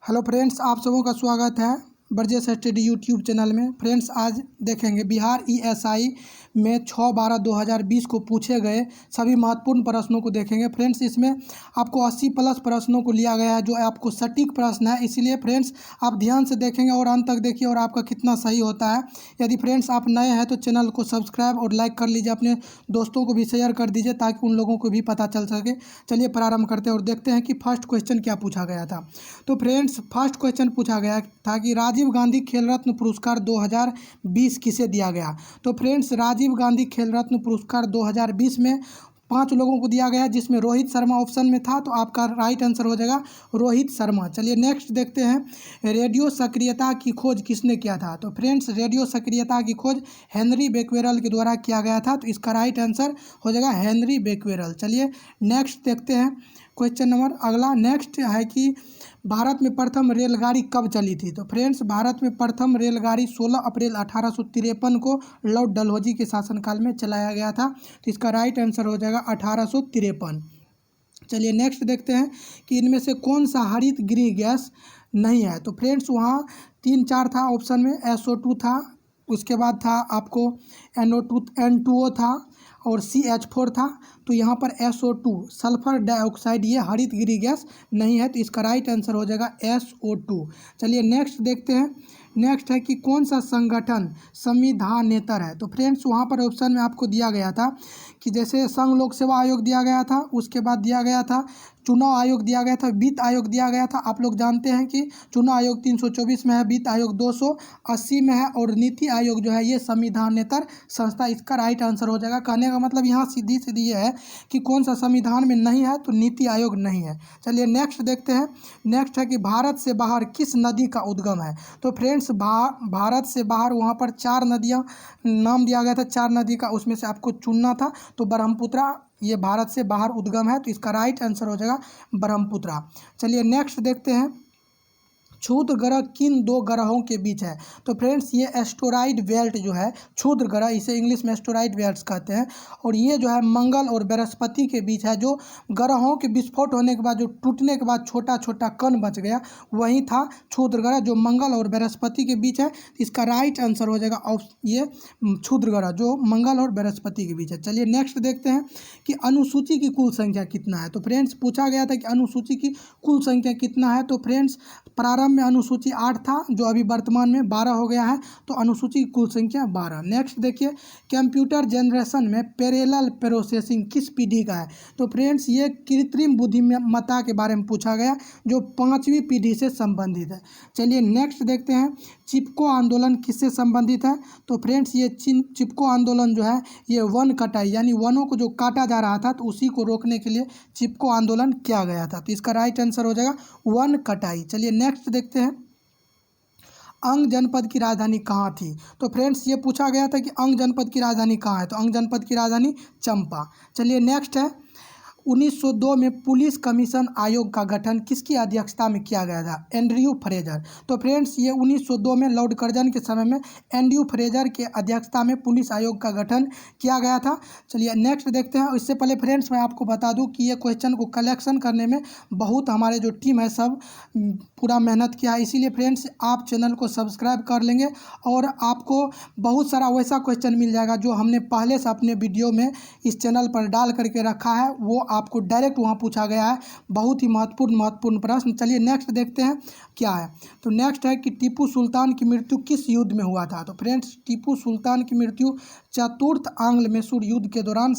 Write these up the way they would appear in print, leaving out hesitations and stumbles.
Hello friends, आप सबों का स्वागत है ब्रजेश स्टडी यूट्यूब चैनल में। फ्रेंड्स, आज देखेंगे बिहार ईएसआई में 6/12/2020 को पूछे गए सभी महत्वपूर्ण प्रश्नों को देखेंगे। फ्रेंड्स, इसमें आपको 80 प्लस प्रश्नों को लिया गया है जो आपको सटीक प्रश्न है, इसीलिए फ्रेंड्स आप ध्यान से देखेंगे और अंत तक देखिए और आपका कितना सही होता है। यदि फ्रेंड्स आप नए हैं तो चैनल को सब्सक्राइब और लाइक कर लीजिए, अपने दोस्तों को भी शेयर कर दीजिए ताकि उन लोगों को भी पता चल सके। चलिए प्रारंभ करते हैं और देखते हैं कि फर्स्ट क्वेश्चन क्या पूछा गया था। तो फ्रेंड्स, फर्स्ट क्वेश्चन पूछा गया था कि राजीव गांधी खेल रत्न पुरस्कार 2020 किसे दिया गया। तो फ्रेंड्स, राजीव गांधी खेल रत्न पुरस्कार 2020 में 5 लोगों को दिया गया, जिसमें रोहित शर्मा ऑप्शन में था, तो आपका राइट आंसर हो जाएगा रोहित शर्मा। चलिए नेक्स्ट देखते हैं, रेडियो सक्रियता की खोज किसने किया था। तो फ्रेंड्स, रेडियो सक्रियता की खोज हेनरी बेक्वेरल के द्वारा किया गया था, तो इसका राइट आंसर हो जाएगा हेनरी बेक्वेरल। चलिए नेक्स्ट देखते हैं क्वेश्चन नंबर अगला। नेक्स्ट है कि भारत में प्रथम रेलगाड़ी कब चली थी। तो फ्रेंड्स, भारत में प्रथम रेलगाड़ी 16 अप्रैल 1853 को लॉर्ड डलहौजी के शासनकाल में चलाया गया था, तो इसका राइट आंसर हो जाएगा 1853। चलिए नेक्स्ट देखते हैं कि इनमें से कौन सा हरित गृह गैस नहीं है। तो फ्रेंड्स, वहाँ 3-4 था ऑप्शन में, SO2 था, उसके बाद था आपको NO2 N2O था और CH4 था। तो यहाँ पर SO2 सल्फर डाइऑक्साइड ये हरित गृह गैस नहीं है, तो इसका राइट आंसर हो जाएगा SO2। चलिए नेक्स्ट देखते हैं। नेक्स्ट है कि कौन सा संगठन संविधानेतर है। तो फ्रेंड्स, वहाँ पर ऑप्शन में आपको दिया गया था कि जैसे संघ लोक सेवा आयोग दिया गया था, उसके बाद दिया गया था चुनाव आयोग दिया गया था, वित्त आयोग दिया गया था। आप लोग जानते हैं कि चुनाव आयोग 324 में है, वित्त आयोग 280 में है और नीति आयोग जो है ये संविधानेतर संस्था, इसका राइट आंसर हो जाएगा। कहने का मतलब यहाँ सीधी सीधी ये है कि कौन सा संविधान में नहीं है, तो नीति आयोग नहीं है। चलिए नेक्स्ट देखते हैं। नेक्स्ट है कि भारत से बाहर किस नदी का उद्गम है। तो फ्रेंड्स, भारत से बाहर वहाँ पर 4 नदियाँ नाम दिया गया था, 4 नदी का, उसमें से आपको चुनना था। तो ब्रह्मपुत्रा ये भारत से बाहर उद्गम है, तो इसका राइट आंसर हो जाएगा ब्रह्मपुत्रा। चलिए नेक्स्ट देखते हैं, क्षुद्र ग्रह किन 2 ग्रहों के बीच है। तो फ्रेंड्स, ये एस्टेरॉइड बेल्ट जो है, क्षुद्र ग्रह, इसे इंग्लिश में एस्टेरॉइड बेल्ट कहते हैं, और ये जो है मंगल और बृहस्पति के बीच है। जो ग्रहों के विस्फोट होने के बाद, जो टूटने के बाद छोटा छोटा कण बच गया, वही था क्षुद्र ग्रह जो मंगल और बृहस्पति के बीच है। इसका राइट आंसर हो जाएगा ये क्षुद्र ग्रह जो मंगल और बृहस्पति के बीच है। चलिए नेक्स्ट देखते हैं कि अनुसूची की कुल संख्या कितना है। तो फ्रेंड्स, पूछा गया था कि अनुसूची की कुल संख्या कितना है। तो फ्रेंड्स, प्रारंभ में अनुसूची 8 था, जो अभी वर्तमान में 12 हो गया है, तो अनुसूची की कुल संख्या 12। नेक्स्ट देखिए, कंप्यूटर जनरेशन में पैरेलल प्रोसेसिंग किस पीढ़ी का है। तो फ्रेंड्स, ये कृत्रिम बुद्धिमत्ता के बारे में पूछा गया, जो 5वीं पीढ़ी से संबंधित है। चलिए नेक्स्ट देखते हैं, चिपको आंदोलन किससे संबंधित है। तो फ्रेंड्स, ये चिपको आंदोलन जो है ये वन कटाई, यानी वनों को जो काटा जा रहा था, तो उसी को रोकने के लिए चिपको आंदोलन किया गया था, तो इसका राइट आंसर हो जाएगा वन कटाई। चलिए नेक्स्ट देखते हैं, अंग जनपद की राजधानी कहाँ थी। तो फ्रेंड्स, ये पूछा गया था कि अंग जनपद की राजधानी कहाँ है। तो अंग जनपद की राजधानी चंपा। चलिए नेक्स्ट है, 1902 में पुलिस कमीशन आयोग का गठन किसकी अध्यक्षता में किया गया था। Andrew Fraser. तो फ्रेंड्स, ये 1902 में लॉर्ड कर्जन के समय में एंड्रयू फ्रेजर के अध्यक्षता में पुलिस आयोग का गठन किया गया था। चलिए नेक्स्ट देखते हैं। इससे पहले फ्रेंड्स, मैं आपको बता दूं कि ये क्वेश्चन को कलेक्शन करने में बहुत हमारे जो टीम है सब पूरा मेहनत किया है, इसीलिए फ्रेंड्स आप चैनल को सब्सक्राइब कर लेंगे और आपको बहुत सारा वैसा क्वेश्चन मिल जाएगा जो हमने पहले से अपने वीडियो में इस चैनल पर डाल करके रखा है, वो आपको डायरेक्ट वहाँ पूछा गया है। बहुत ही महत्वपूर्ण प्रश्न। चलिए नेक्स्ट देखते हैं क्या है। तो नेक्स्ट है कि टीपू सुल्तान की मृत्यु किस युद्ध में हुआ था। तो फ्रेंड्स, टीपू सुल्तान की मृत्यु चतुर्थ आंग्ल मैसूर युद्ध के दौरान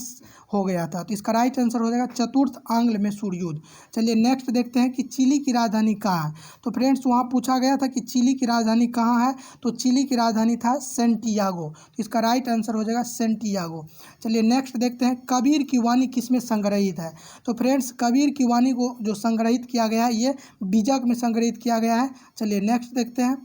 हो गया था, तो इसका राइट आंसर हो जाएगा चतुर्थ आंग्ल मैसूर युद्ध। चलिए नेक्स्ट देखते हैं कि चिली की राजधानी कहाँ है। तो फ्रेंड्स, वहाँ पूछा गया था कि चिली की राजधानी कहाँ है। तो चिली की राजधानी था सेंटियागो, तो इसका राइट आंसर हो जाएगा सेंटियागो। चलिए नेक्स्ट देखते हैं, कबीर की वाणी किसमें संग्रहित है। तो फ्रेंड्स, कबीर की वाणी को जो संग्रहित किया गया है ये बीजक में संग्रहित किया गया है। चलिए नेक्स्ट देखते हैं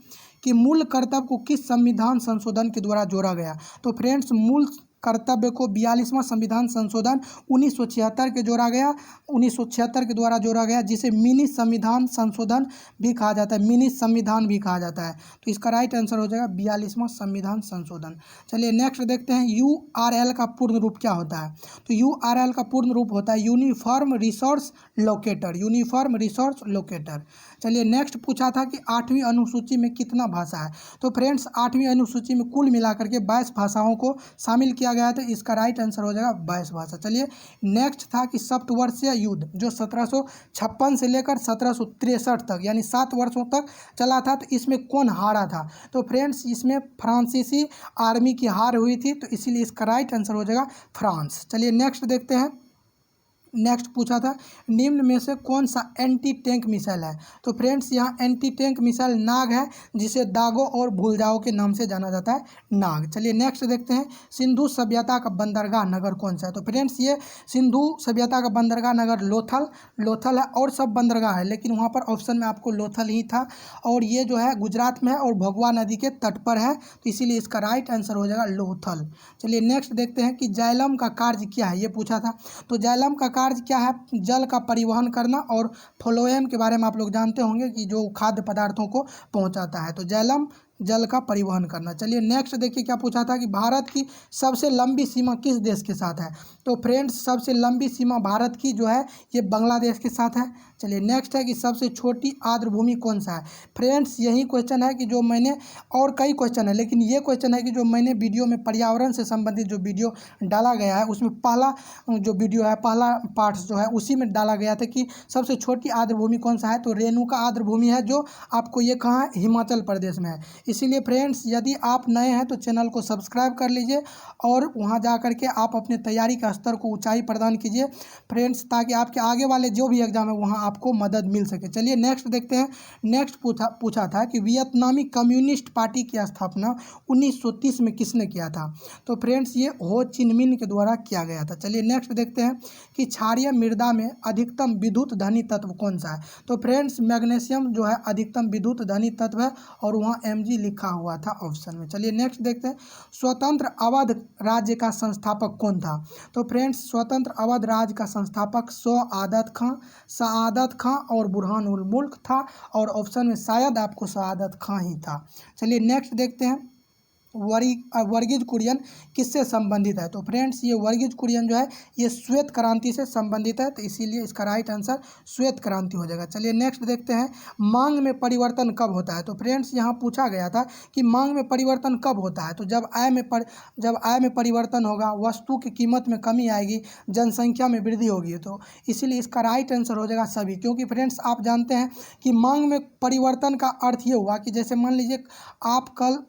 कि मूल कर्तव्य को किस संविधान संशोधन के द्वारा जोड़ा गया। तो फ्रेंड्स, मूल कर्तव्य को 42वां संविधान संशोधन 1976 के जोड़ा गया 1976 के द्वारा जोड़ा गया, जिसे मिनी संविधान संशोधन भी कहा जाता है, मिनी संविधान भी कहा जाता है। तो इसका राइट आंसर हो जाएगा 42वां संविधान संशोधन। चलिए नेक्स्ट देखते हैं URL का पूर्ण रूप क्या होता है। तो URL का पूर्ण रूप होता है uniform resource locator, uniform resource locator. चलिए नेक्स्ट पूछा था कि 8वीं अनुसूची में कितना भाषा है। तो फ्रेंड्स 8वीं अनुसूची में कुल मिलाकर के 22 भाषाओं को शामिल किया गया है, तो इसका राइट आंसर हो जाएगा 22 भाषा। चलिए नेक्स्ट था कि सप्तवर्षीय युद्ध जो 1756 से लेकर 1763 तक यानी 7 वर्षों तक चला था, तो इसमें कौन हारा था। तो फ्रेंड्स इसमें फ्रांसीसी आर्मी की हार हुई थी, तो इसीलिए इसका राइट आंसर हो जाएगा फ्रांस। चलिए नेक्स्ट देखते हैं। नेक्स्ट पूछा था निम्न में से कौन सा एंटी टैंक मिसाइल है। तो फ्रेंड्स यहाँ एंटी टैंक मिसाइल नाग है, जिसे दागो और भूल जाओ के नाम से जाना जाता है, नाग। चलिए नेक्स्ट देखते हैं सिंधु सभ्यता का बंदरगाह नगर कौन सा है। तो फ्रेंड्स ये सिंधु सभ्यता का बंदरगाह नगर लोथल है, और सब बंदरगाह है लेकिन वहाँ पर ऑप्शन में आपको लोथल ही था, और ये जो है गुजरात में है और भगवा नदी के तट पर है, तो इसीलिए इसका राइट आंसर हो जाएगा लोथल। चलिए नेक्स्ट देखते हैं कि जाइलम का कार्य क्या है, ये पूछा था। तो जाइलम का कार्य क्या है, जल का परिवहन करना, और फ्लोएम के बारे में आप लोग जानते होंगे कि जो खाद्य पदार्थों को पहुंचाता है, तो जाइलम जल का परिवहन करना। चलिए नेक्स्ट देखिए क्या पूछा था कि भारत की सबसे लंबी सीमा किस देश के साथ है। तो फ्रेंड्स सबसे लंबी सीमा भारत की जो है ये बांग्लादेश के साथ है। चलिए नेक्स्ट है कि सबसे छोटी आर्द्रभूमि कौन सा है। फ्रेंड्स यही क्वेश्चन है कि जो मैंने, और कई क्वेश्चन है लेकिन ये क्वेश्चन है कि जो मैंने वीडियो में पर्यावरण से संबंधित जो वीडियो डाला गया है उसमें पहला जो वीडियो है, पहला पार्ट जो है उसी में डाला गया था कि सबसे छोटी आर्द्रभूमि कौन सा है। तो रेणुका आर्द्रभूमि है, जो आपको ये कहाँ है, हिमाचल प्रदेश में है। इसीलिए फ्रेंड्स यदि आप नए हैं तो चैनल को सब्सक्राइब कर लीजिए और वहां जा कर के आप अपने तैयारी का स्तर को ऊंचाई प्रदान कीजिए फ्रेंड्स, ताकि आपके आगे वाले जो भी एग्जाम है वहां आपको मदद मिल सके। चलिए नेक्स्ट देखते हैं। नेक्स्ट पूछा था कि वियतनामी कम्युनिस्ट पार्टी की स्थापना 1930 में किसने किया था। तो फ्रेंड्स ये हो चिन मिन के द्वारा किया गया था। चलिए नेक्स्ट देखते हैं कि क्षारीय मृदा में अधिकतम विद्युत धनी तत्व कौन सा है। तो फ्रेंड्स मैग्नीशियम जो है अधिकतम विद्युत धनी तत्व है, और वहाँ Mg लिखा हुआ था ऑप्शन में। चलिए नेक्स्ट देखते हैं स्वतंत्र अवध राज्य का संस्थापक कौन था। तो फ्रेंड्स स्वतंत्र अवध राज्य का संस्थापक सआदत खां और बुरहान उल मुल्क था, और ऑप्शन में शायद आपको सआदत खां ही था। चलिए नेक्स्ट देखते हैं वर्गीज कुरियन किससे संबंधित है। तो फ्रेंड्स ये वर्गीज कुरियन जो है ये श्वेत क्रांति से संबंधित है, तो इसीलिए इसका राइट आंसर श्वेत क्रांति हो जाएगा। चलिए नेक्स्ट देखते हैं मांग में परिवर्तन कब होता है। तो फ्रेंड्स यहाँ पूछा गया था कि मांग में परिवर्तन कब होता है। तो जब आय में परिवर्तन होगा, वस्तु की कीमत में कमी आएगी, जनसंख्या में वृद्धि होगी, तो इसीलिए इसका राइट आंसर हो जाएगा सभी। क्योंकि फ्रेंड्स आप जानते हैं कि मांग में परिवर्तन का अर्थ ये हुआ कि जैसे मान लीजिए आप कल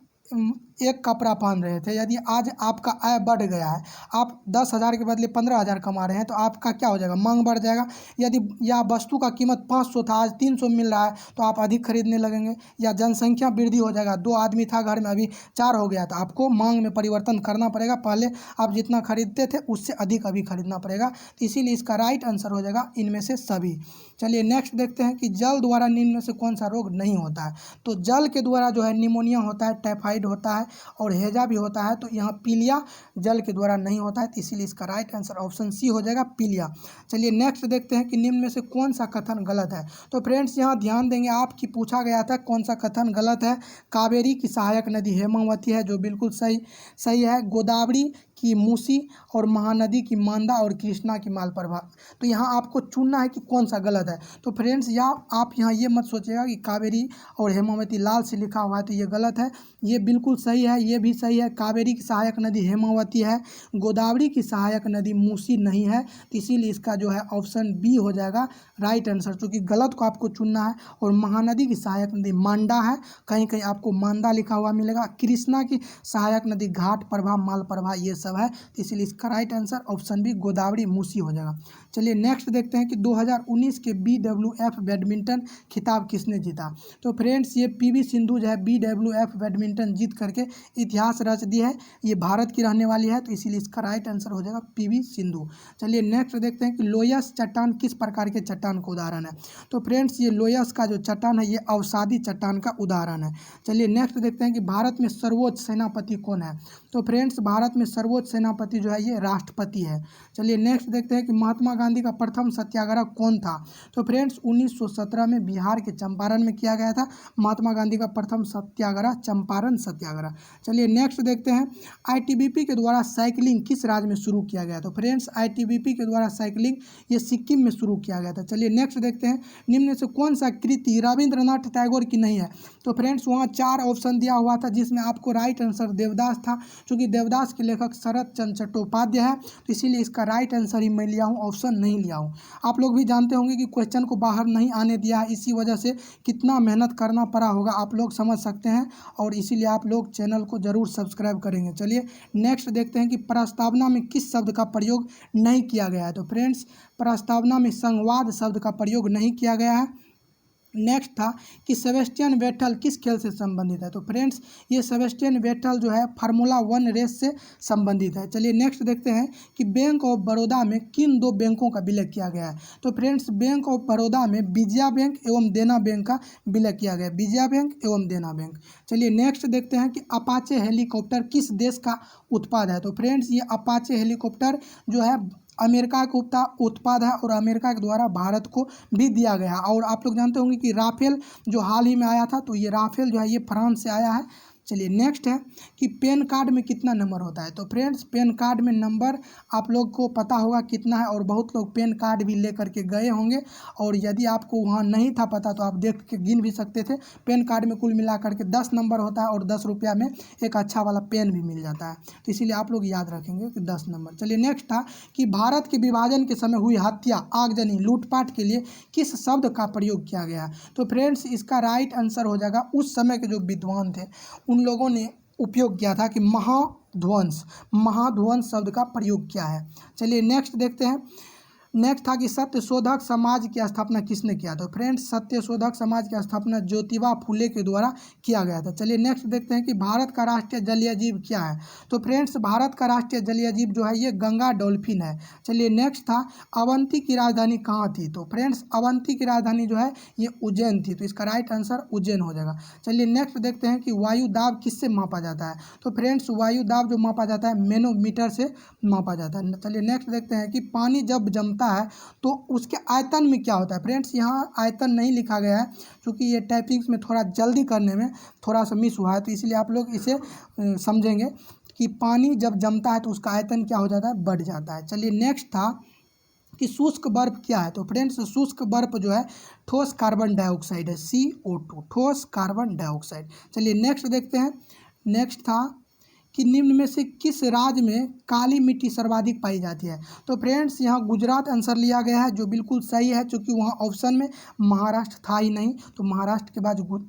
एक कपड़ा पहन रहे थे, यदि आज आपका आय बढ़ गया है, आप 10,000 के बदले 15,000 कमा रहे हैं, तो आपका क्या हो जाएगा, मांग बढ़ जाएगा। यदि या वस्तु का कीमत 500 था, आज 300 मिल रहा है, तो आप अधिक खरीदने लगेंगे। या जनसंख्या वृद्धि हो जाएगा, 2 आदमी था घर में अभी 4 हो गया, तो आपको मांग में परिवर्तन करना पड़ेगा, पहले आप जितना खरीदते थे उससे अधिक अभी खरीदना पड़ेगा। तो इसीलिए इसका राइट आंसर हो जाएगा इनमें से सभी। चलिए नेक्स्ट देखते हैं कि जल द्वारा निम्न में से कौन सा रोग नहीं होता है। तो जल के द्वारा जो है निमोनिया होता है, टाइफाइड होता है और हैजा भी होता है, तो यहाँ पीलिया जल के द्वारा नहीं होता है, तो इसीलिए इसका राइट आंसर ऑप्शन सी हो जाएगा, पीलिया। चलिए नेक्स्ट देखते हैं कि निम्न में से कौन सा कथन गलत है। तो फ्रेंड्स यहाँ ध्यान देंगे आप कि पूछा गया था कौन सा कथन गलत है। कावेरी की सहायक नदी हेमावती है, जो बिल्कुल सही है। गोदावरी की मूसी और महानदी की मांदा और कृष्णा की मालप्रभा। तो यहाँ आपको चुनना है कि कौन सा गलत है। तो फ्रेंड्स आप यहाँ ये मत सोचिएगा कि कावेरी और हेमावती लाल से लिखा हुआ है तो ये गलत है, ये बिल्कुल सही है, ये भी सही है। कावेरी की सहायक नदी हेमावती है, गोदावरी की सहायक नदी मूसी नहीं है, तो इसीलिए इसका जो है ऑप्शन बी हो जाएगा राइट आंसर, क्योंकि गलत को आपको चुनना है। और महानदी की सहायक नदी मांडा है, कहीं कहीं आपको मांदा लिखा हुआ मिलेगा। कृष्णा की सहायक नदी घाट प्रभा मालप्रभा ये सब है, तो इसलिए इसका right answer option B Godavari Musi हो जाएगा। चलिए नेक्स्ट देखते हैं कि 2019 के BWF बैडमिंटन खिताब किसने जीता। तो फ्रेंड्स ये PV सिंधु जो है BWF बैडमिंटन जीत करके इतिहास रच दी है, ये भारत की रहने वाली है, तो इसीलिए इसका राइट आंसर हो जाएगा PV सिंधु। चलिए नेक्स्ट देखते हैं कि लोयस चट्टान किस प्रकार के चट्टान का उदाहरण है। तो फ्रेंड्स ये लोयस का जो चट्टान है ये अवसादी चट्टान का उदाहरण है। चलिए नेक्स्ट देखते हैं कि भारत में सर्वोच्च सेनापति कौन है। तो फ्रेंड्स भारत में सर्वोच्च सर्वोच्च सेनापति जो है ये राष्ट्रपति है। चलिए नेक्स्ट देखते हैं कि महात्मा गांधी का प्रथम सत्याग्रह कौन था। तो फ्रेंड्स 1917 में बिहार के चंपारण में किया गया था महात्मा गांधी का प्रथम सत्याग्रह, चंपारण सत्याग्रह। चलिए नेक्स्ट देखते हैं आईटीबीपी के द्वारा साइकिलिंग किस राज्य में शुरू किया गया। तो फ्रेंड्स आईटीबीपी के द्वारा साइकिलिंग ये सिक्किम में शुरू किया गया था। चलिए नेक्स्ट देखते हैं निम्न में से कौन सा कृति रविंद्रनाथ टैगोर की नहीं है। तो फ्रेंड्स वहाँ 4 ऑप्शन दिया हुआ था जिसमें आपको राइट आंसर देवदास था, क्योंकि देवदास के लेखक शरत चंद्र चट्टोपाध्याय है, तो इसीलिए इसका राइट आंसर ही मैं लिया हूँ, ऑप्शन नहीं लिया हूँ। आप लोग भी जानते होंगे कि क्वेश्चन को बाहर नहीं आने दिया है, इसी वजह से कितना मेहनत करना पड़ा होगा आप लोग समझ सकते हैं, और इसीलिए आप लोग चैनल को ज़रूर सब्सक्राइब करेंगे। चलिए नेक्स्ट देखते हैं कि प्रस्तावना में किस शब्द का प्रयोग नहीं किया गया है। तो फ्रेंड्स प्रस्तावना में संवाद शब्द का प्रयोग नहीं किया गया है। नेक्स्ट था कि सेबेस्टियन वेटल किस खेल से संबंधित है। तो फ्रेंड्स ये सेबेस्टियन वेटल जो है फार्मूला 1 रेस से संबंधित है। चलिए नेक्स्ट देखते हैं कि बैंक ऑफ बड़ौदा में किन 2 बैंकों का विलय किया गया है। तो फ्रेंड्स बैंक ऑफ बड़ौदा में विजया बैंक एवं देना बैंक का विलय किया गया है, विजया बैंक एवं देना बैंक। चलिए नेक्स्ट देखते हैं कि अपाचे हेलीकॉप्टर किस देश का उत्पाद है। तो फ्रेंड्स ये अपाचे हेलीकॉप्टर जो है अमेरिका का उत्पाद है और अमेरिका के द्वारा भारत को भी दिया गया। और आप लोग जानते होंगे कि राफेल जो हाल ही में आया था, तो ये राफेल जो है ये फ्रांस से आया है। चलिए नेक्स्ट है कि पैन कार्ड में कितना नंबर होता है। तो फ्रेंड्स पैन कार्ड में नंबर आप लोग को पता होगा कितना है, और बहुत लोग पैन कार्ड भी लेकर के गए होंगे, और यदि आपको वहाँ नहीं था पता तो आप देख के गिन भी सकते थे। पैन कार्ड में कुल मिला करके 10 नंबर होता है और 10 रुपया में एक अच्छा वाला पेन भी मिल जाता है, तो इसीलिए आप लोग याद रखेंगे कि 10 नंबर। चलिए नेक्स्ट था कि भारत के विभाजन के समय हुई हत्या, आगजनी, लूटपाट के लिए किस शब्द का प्रयोग किया गया। तो फ्रेंड्स इसका राइट आंसर हो जाएगा, उस समय के जो विद्वान थे उन लोगों ने उपयोग किया था कि महाध्वंस, महाध्वंस शब्द का प्रयोग किया है। चलिए नेक्स्ट देखते हैं। नेक्स्ट था कि सत्यशोधक समाज की स्थापना किसने किया। तो फ्रेंड्स सत्यशोधक समाज की स्थापना ज्योतिबा फुले के द्वारा किया गया था। चलिए नेक्स्ट देखते हैं कि भारत का राष्ट्रीय जलीय जीव क्या है। तो फ्रेंड्स भारत का राष्ट्रीय जलीय जीव जो है ये गंगा डॉल्फिन है। चलिए नेक्स्ट था अवंती की राजधानी कहाँ थी। तो फ्रेंड्स अवंती की राजधानी जो है ये उज्जैन थी, तो इसका राइट आंसर उज्जैन हो जाएगा। चलिए नेक्स्ट देखते हैं कि वायु दाब किससे मापा जाता है। तो फ्रेंड्स वायु दाब जो मापा जाता है मैनोमीटर से मापा जाता है। चलिए नेक्स्ट देखते हैं कि पानी जब जमता है तो उसके आयतन में क्या होता है। फ्रेंड्स यहाँ आयतन नहीं लिखा गया है, क्योंकि ये टाइपिंग्स में थोड़ा जल्दी करने में थोड़ा सा मिस हुआ है, तो इसलिए आप लोग इसे समझेंगे कि पानी जब जमता है तो उसका आयतन क्या हो जाता है, बढ़ जाता है। चलिए नेक्स्ट था कि शुष्क बर्फ क्या है। तो फ्रेंड्स शुष्क बर्फ जो है ठोस कार्बन डाइऑक्साइड है, CO2, ठोस कार्बन डाइऑक्साइड। चलिए नेक्स्ट देखते हैं। नेक्स्ट था कि निम्न में से किस राज्य में काली मिट्टी सर्वाधिक पाई जाती है। तो फ्रेंड्स यहाँ गुजरात आंसर लिया गया है, जो बिल्कुल सही है, क्योंकि वहाँ ऑप्शन में महाराष्ट्र था ही नहीं, तो महाराष्ट्र के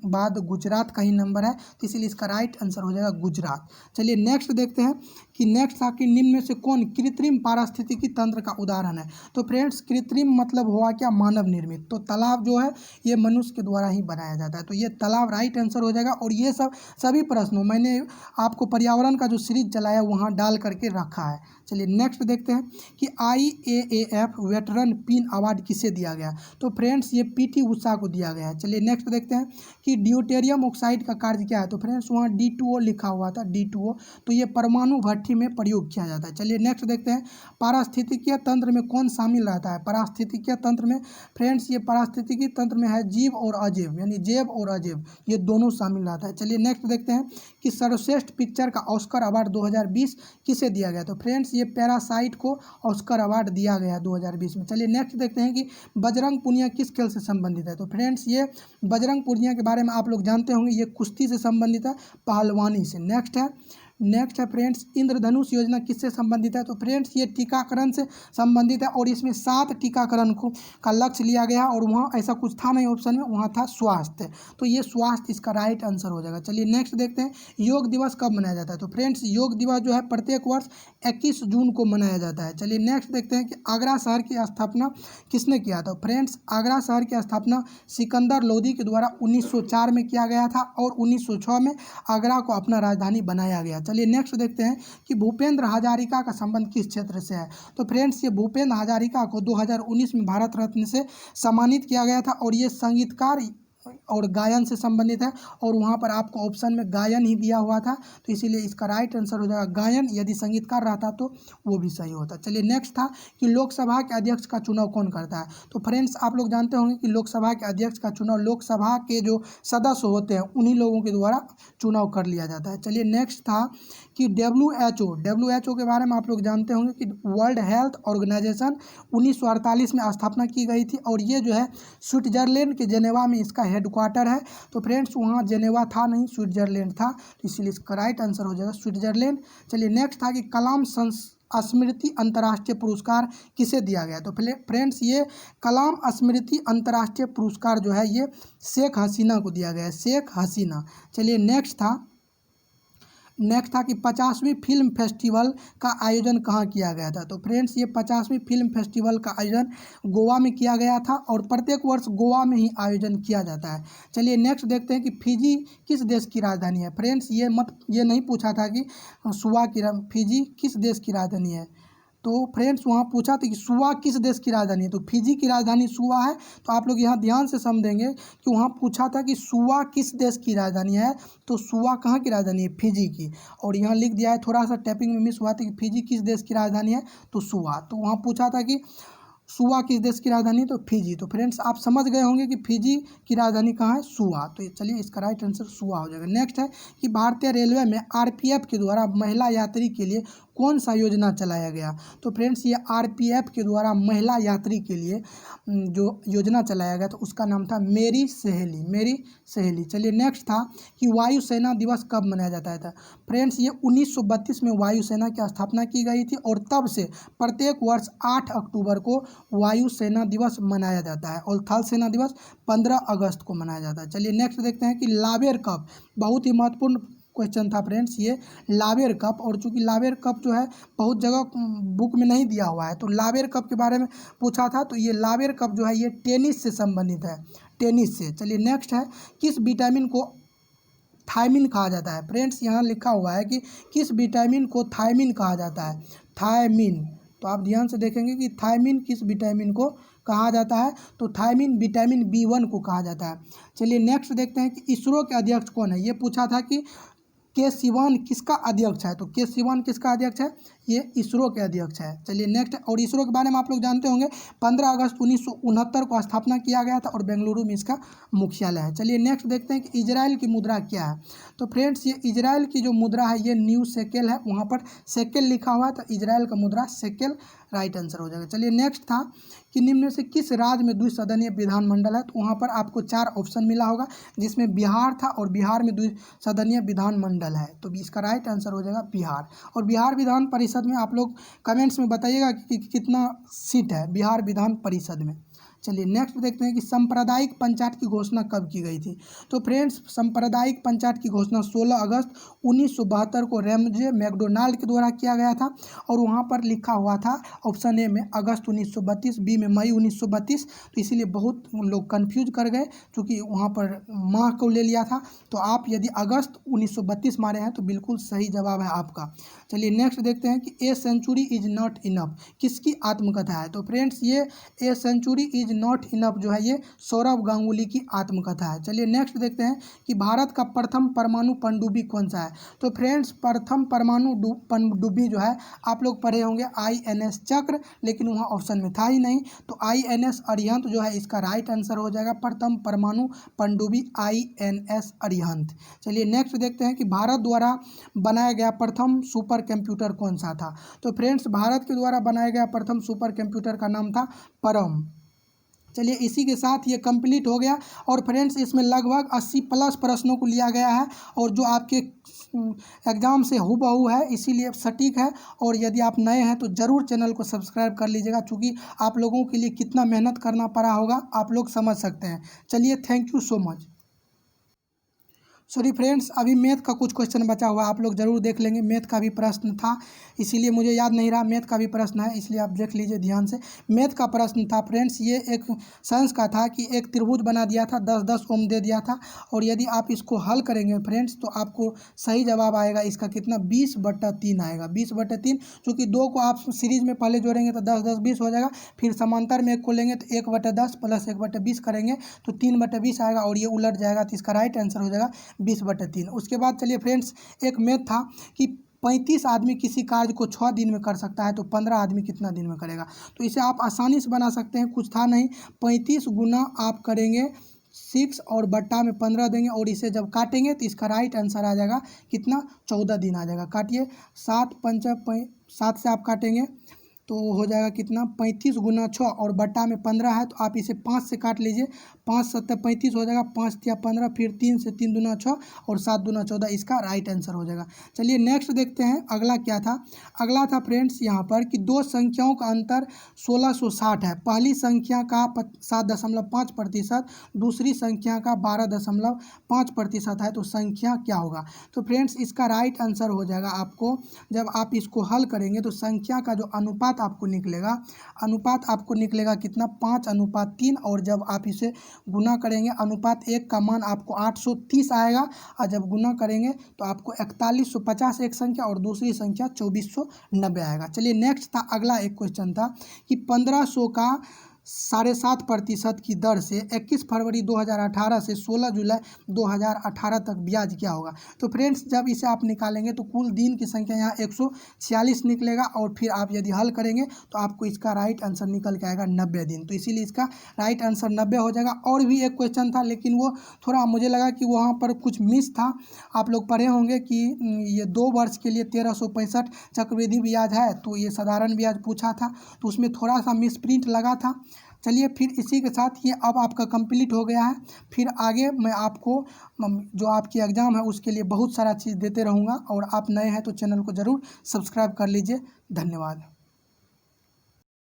बाद गुजरात का ही नंबर है, तो इसीलिए इसका राइट आंसर हो जाएगा गुजरात। चलिए नेक्स्ट देखते हैं कि नेक्स्ट था कि निम्न में से कौन कृत्रिम पारिस्थितिकी तंत्र का उदाहरण है। तो फ्रेंड्स कृत्रिम मतलब हुआ क्या, मानव निर्मित। तो तालाब जो है ये मनुष्य के द्वारा ही बनाया जाता है, तो ये तालाब राइट आंसर हो जाएगा। और ये सभी प्रश्नों मैंने आपको पर्यावरण का जो सीरीज चलाया वहाँ डाल करके रखा है। चलिए नेक्स्ट देखते हैं कि IAAF वेटरन पिन अवार्ड किसे दिया गया। तो फ्रेंड्स ये PT उषा को दिया गया है। चलिए नेक्स्ट देखते हैं कि ड्यूटेरियम ऑक्साइड का कार्य क्या है। तो फ्रेंड्स वहाँ D2O लिखा हुआ था, D2O, तो ये परमाणु भट्ठी में प्रयोग किया जाता है। चलिए नेक्स्ट देखते हैं पारिस्थितिकीय तंत्र में कौन शामिल रहता है। पारिस्थितिकीय तंत्र में फ्रेंड्स ये पारिस्थितिकीय तंत्र में है जीव और अजीव, यानी जैव और अजैव ये दोनों शामिल रहता है। चलिए नेक्स्ट देखते हैं कि सर्वश्रेष्ठ पिक्चर का ऑस्कर अवार्ड 2020 किसे दिया गया। तो फ्रेंड्स ये पैरासाइट को ऑस्कर अवार्ड दिया गया 2020 में। चलिए नेक्स्ट देखते हैं कि बजरंग पुनिया किस खेल से संबंधित है। तो फ्रेंड्स ये बजरंग पुनिया के बारे में आप लोग जानते होंगे, ये कुश्ती से संबंधित है, पहलवानी से। नेक्स्ट है फ्रेंड्स इंद्रधनुष योजना किससे संबंधित है। तो फ्रेंड्स ये टीकाकरण से संबंधित है, और इसमें 7 टीकाकरण का लक्ष्य लिया गया, और वहाँ ऐसा कुछ था नहीं ऑप्शन में, वहाँ था स्वास्थ्य, तो ये स्वास्थ्य इसका राइट आंसर हो जाएगा। चलिए नेक्स्ट देखते हैं योग दिवस कब मनाया जाता है। तो फ्रेंड्स योग दिवस जो है प्रत्येक वर्ष 21 जून को मनाया जाता है। चलिए नेक्स्ट देखते हैं कि आगरा शहर की स्थापना किसने किया था। फ्रेंड्स आगरा शहर की स्थापना सिकंदर लोदी के द्वारा 1904 में किया गया था, और 1906 में आगरा को अपना राजधानी बनाया गया। चलिए नेक्स्ट देखते हैं कि भूपेंद्र हजारिका का संबंध किस क्षेत्र से है। तो फ्रेंड्स ये भूपेंद्र हजारिका को 2019 में भारत रत्न से सम्मानित किया गया था, और ये संगीतकार और गायन से संबंधित है, और वहाँ पर आपको ऑप्शन में गायन ही दिया हुआ था, तो इसीलिए इसका राइट आंसर हो जाएगा गायन। यदि संगीतकार रहता तो वो भी सही होता। चलिए नेक्स्ट था कि लोकसभा के अध्यक्ष का चुनाव कौन करता है। तो फ्रेंड्स आप लोग जानते होंगे कि लोकसभा के अध्यक्ष का चुनाव लोकसभा के जो सदस्य होते हैं उन्हीं लोगों के द्वारा चुनाव कर लिया जाता है। चलिए नेक्स्ट था कि WHO के बारे में आप लोग जानते होंगे कि वर्ल्ड हेल्थ ऑर्गेनाइजेशन 1948 में स्थापना की गई थी, और ये जो है स्विट्जरलैंड के जेनेवा में इसका हेडक्वार्टर है। तो फ्रेंड्स वहाँ जेनेवा था नहीं, स्विट्जरलैंड था, तो इसलिए इसका राइट आंसर हो जाएगा स्विट्जरलैंड। चलिए नेक्स्ट था कि कलाम स्मृति अंतर्राष्ट्रीय पुरस्कार किसे दिया गया। तो फ्रेंड्स ये कलाम स्मृति अंतर्राष्ट्रीय पुरस्कार जो है ये शेख हसीना को दिया गया है, शेख हसीना। चलिए नेक्स्ट था कि 50वीं फिल्म फेस्टिवल का आयोजन कहाँ किया गया था। तो फ्रेंड्स ये 50वीं फिल्म फेस्टिवल का आयोजन गोवा में किया गया था, और प्रत्येक वर्ष गोवा में ही आयोजन किया जाता है। चलिए नेक्स्ट देखते हैं कि फिजी किस देश की राजधानी है। फ्रेंड्स ये नहीं पूछा था कि फिजी किस देश की राजधानी है। तो फ्रेंड्स वहाँ पूछा था कि सुवा किस देश की राजधानी है, तो फिजी की राजधानी सुवा है। तो आप लोग यहाँ ध्यान से समझेंगे कि वहाँ पूछा था कि सुवा किस देश की राजधानी है, तो सुवा कहाँ की राजधानी है, फिजी की। और यहाँ लिख दिया है, थोड़ा सा टाइपिंग में मिस हुआ था कि फिजी किस देश की राजधानी है, तो सुवा। तो वहाँ पूछा था कि सुवा किस देश की राजधानी, तो फिजी। तो फ्रेंड्स आप समझ गए होंगे कि फिजी की राजधानी कहाँ है, सुवा। तो चलिए इसका राइट आंसर सुवा हो जाएगा। नेक्स्ट है कि भारतीय रेलवे में RPF के द्वारा महिला यात्री के लिए कौन सा योजना चलाया गया। तो फ्रेंड्स ये RPF के द्वारा महिला यात्री के लिए जो योजना चलाया गया तो उसका नाम था मेरी सहेली। चलिए नेक्स्ट था कि वायुसेना दिवस कब मनाया जाता है। फ्रेंड्स ये 1932 में वायुसेना की स्थापना की गई थी, और तब से प्रत्येक वर्ष 8 अक्टूबर को वायुसेना दिवस मनाया जाता है, और थल सेना दिवस 15 अगस्त को मनाया जाता है। चलिए नेक्स्ट देखते हैं कि लावेर कप, बहुत ही महत्वपूर्ण क्वेश्चन था फ्रेंड्स ये लावेर कप। और चूंकि लावेर कप जो है बहुत जगह बुक में नहीं दिया हुआ है, तो लावेर कप के बारे में पूछा था। तो ये लावेर कप जो है ये टेनिस से संबंधित है, टेनिस से। चलिए नेक्स्ट है किस विटामिन को थायमिन कहा जाता है। फ्रेंड्स यहाँ लिखा हुआ है कि किस विटामिन को थायमिन कहा जाता है, थायमिन। तो आप ध्यान से देखेंगे कि थायमिन किस विटामिन को कहा जाता है, तो थायमिन विटामिन B1 को कहा जाता है। चलिए नेक्स्ट देखते हैं कि इसरो के अध्यक्ष कौन है। ये पूछा था कि के सिवान किसका अध्यक्ष है, तो के सिवान किसका अध्यक्ष है, ये इसरो के अध्यक्ष है। चलिए नेक्स्ट, और इसरो के बारे में आप लोग जानते होंगे 15 अगस्त 1969 को स्थापना किया गया था, और बेंगलुरु में इसका मुख्यालय है। चलिए नेक्स्ट देखते हैं कि इजराइल की मुद्रा क्या है। तो फ्रेंड्स ये इजराइल की जो मुद्रा है ये न्यू शेकेल है, वहाँ पर शेकेल लिखा हुआ है, तो इजराइल का मुद्रा शेकेल राइट आंसर हो जाएगा। चलिए नेक्स्ट था कि निम्न में से किस राज्य में द्विसदनीय विधानमंडल है। तो वहाँ पर आपको 4 ऑप्शन मिला होगा, जिसमें बिहार था, और बिहार में द्विसदनीय विधानमंडल है, तो इसका राइट आंसर हो जाएगा बिहार। और बिहार विधान परिषद में आप लोग कमेंट्स में बताइएगा कि कितना सीट है बिहार विधान परिषद में। चलिए नेक्स्ट देखते हैं कि सांप्रदायिक पंचायत की घोषणा कब की गई थी। तो फ्रेंड्स सांप्रदायिक पंचायत की घोषणा 16 अगस्त 1972 को रैमजे मैकडोनाल्ड के द्वारा किया गया था, और वहाँ पर लिखा हुआ था ऑप्शन ए में अगस्त 1932, बी में मई 1932। तो इसीलिए बहुत लोग कन्फ्यूज कर गए, क्योंकि वहाँ पर माह को ले लिया था। तो आप यदि अगस्त 1932 मारे हैं तो बिल्कुल सही जवाब है आपका। चलिए नेक्स्ट देखते हैं कि a century is not enough किसकी आत्मकथा है। तो फ्रेंड्स ये a century is not enough जो है ये सौरव गांगुली की आत्मकथा है। चलिए नेक्स्ट देखते हैं कि भारत का प्रथम परमाणु पनडुब्बी कौन सा है। तो फ्रेंड्स प्रथम परमाणु पनडुब्बी जो है आप लोग पढ़े होंगे INS चक्र, लेकिन वहाँ ऑप्शन में था ही नहीं, तो INS अरिहंत जो है इसका राइट आंसर हो जाएगा। प्रथम परमाणु पनडुब्बी INS अरिहंत। चलिए नेक्स्ट देखते हैं कि भारत द्वारा बनाया गया प्रथम सुपर कंप्यूटर कौन सा था। तो फ्रेंड्स भारत के द्वारा बनाया गया प्रथम सुपर कंप्यूटर का नाम था परम। चलिए इसी के साथ ये कंप्लीट हो गया, और फ्रेंड्स इसमें लगभग 80+ प्रश्नों को लिया गया है, और जो आपके एग्ज़ाम से हूबहू है, इसीलिए सटीक है। और यदि आप नए हैं तो ज़रूर चैनल को सब्सक्राइब कर लीजिएगा, क्योंकि आप लोगों के लिए कितना मेहनत करना पड़ा होगा आप लोग समझ सकते हैं। चलिए thank you so much. Sorry friends, अभी मैथ का कुछ क्वेश्चन बचा हुआ, आप लोग ज़रूर देख लेंगे। मैथ का भी प्रश्न था, इसीलिए मुझे याद नहीं रहा। मैथ का भी प्रश्न है, इसलिए आप देख लीजिए ध्यान से। मैथ का प्रश्न था फ्रेंड्स, ये एक साइंस का था कि एक त्रिभुज बना दिया था, 10-10 ओम दे दिया था, और यदि आप इसको हल करेंगे फ्रेंड्स तो आपको सही जवाब आएगा इसका कितना, 20/3 आएगा। 20/3, चूँकि 2 को आप सीरीज में पहले जोड़ेंगे तो 10-10-20 हो जाएगा, फिर समांतर में 1 को लेंगे तो 1/10 प्लस 1/20 करेंगे तो 3/20 आएगा, और ये उलट जाएगा, तो इसका राइट आंसर हो जाएगा 20/3। उसके बाद चलिए फ्रेंड्स, एक मैथ था कि 35 आदमी किसी कार्य को 6 दिन में कर सकता है, तो 15 आदमी कितना दिन में करेगा। तो इसे आप आसानी से बना सकते हैं, कुछ था नहीं। 35 गुना आप करेंगे 6 और बट्टा में 15 देंगे, और इसे जब काटेंगे तो इसका राइट आंसर आ जाएगा कितना, 14 दिन आ जाएगा। काटिए, 7 से आप काटेंगे तो हो जाएगा कितना, 35 गुना 6 और बट्टा में 15 है, तो आप इसे 5 से काट लीजिए। 5 7 35 हो जाएगा, 5 या 15, फिर 3 से 3 दूना 6 और 7 दूना 14, इसका राइट आंसर हो जाएगा। चलिए नेक्स्ट देखते हैं, अगला क्या था। अगला था फ्रेंड्स यहाँ पर कि दो संख्याओं का अंतर 1660 है। पहली संख्या का 7.5%, दूसरी संख्या का 12.5% है, तो संख्या क्या होगा। तो फ्रेंड्स इसका राइट आंसर हो जाएगा आपको, जब आप इसको हल करेंगे तो संख्या का जो अनुपात आपको निकलेगा कितना, 5:3, और जब आप इसे गुना करेंगे अनुपात 1 का मान आपको 830 आएगा, और जब गुना करेंगे तो आपको 4150 एक संख्या और दूसरी संख्या 2490 आएगा। चलिए नेक्स्ट था, अगला एक क्वेश्चन था कि 1500 का 7.5% की दर से 21 फरवरी 2018 से 16 जुलाई 2018 तक ब्याज क्या होगा। तो फ्रेंड्स जब इसे आप निकालेंगे तो कुल दिन की संख्या यहाँ 146 निकलेगा, और फिर आप यदि हल करेंगे तो आपको इसका राइट आंसर निकल के आएगा 90 दिन, तो इसीलिए इसका राइट आंसर 90 हो जाएगा। और भी एक क्वेश्चन था, लेकिन वो थोड़ा मुझे लगा कि वहाँ पर कुछ मिस था। आप लोग पढ़े होंगे कि ये 2 वर्ष के लिए 1365 चक्रवृद्धि ब्याज है, तो ये साधारण ब्याज पूछा था, तो उसमें थोड़ा सा मिस प्रिंट लगा था। चलिए फिर इसी के साथ ये अब आपका कंप्लीट हो गया है। फिर आगे मैं आपको जो आपकी एग्ज़ाम है उसके लिए बहुत सारा चीज़ देते रहूँगा, और आप नए हैं तो चैनल को ज़रूर सब्सक्राइब कर लीजिए। धन्यवाद।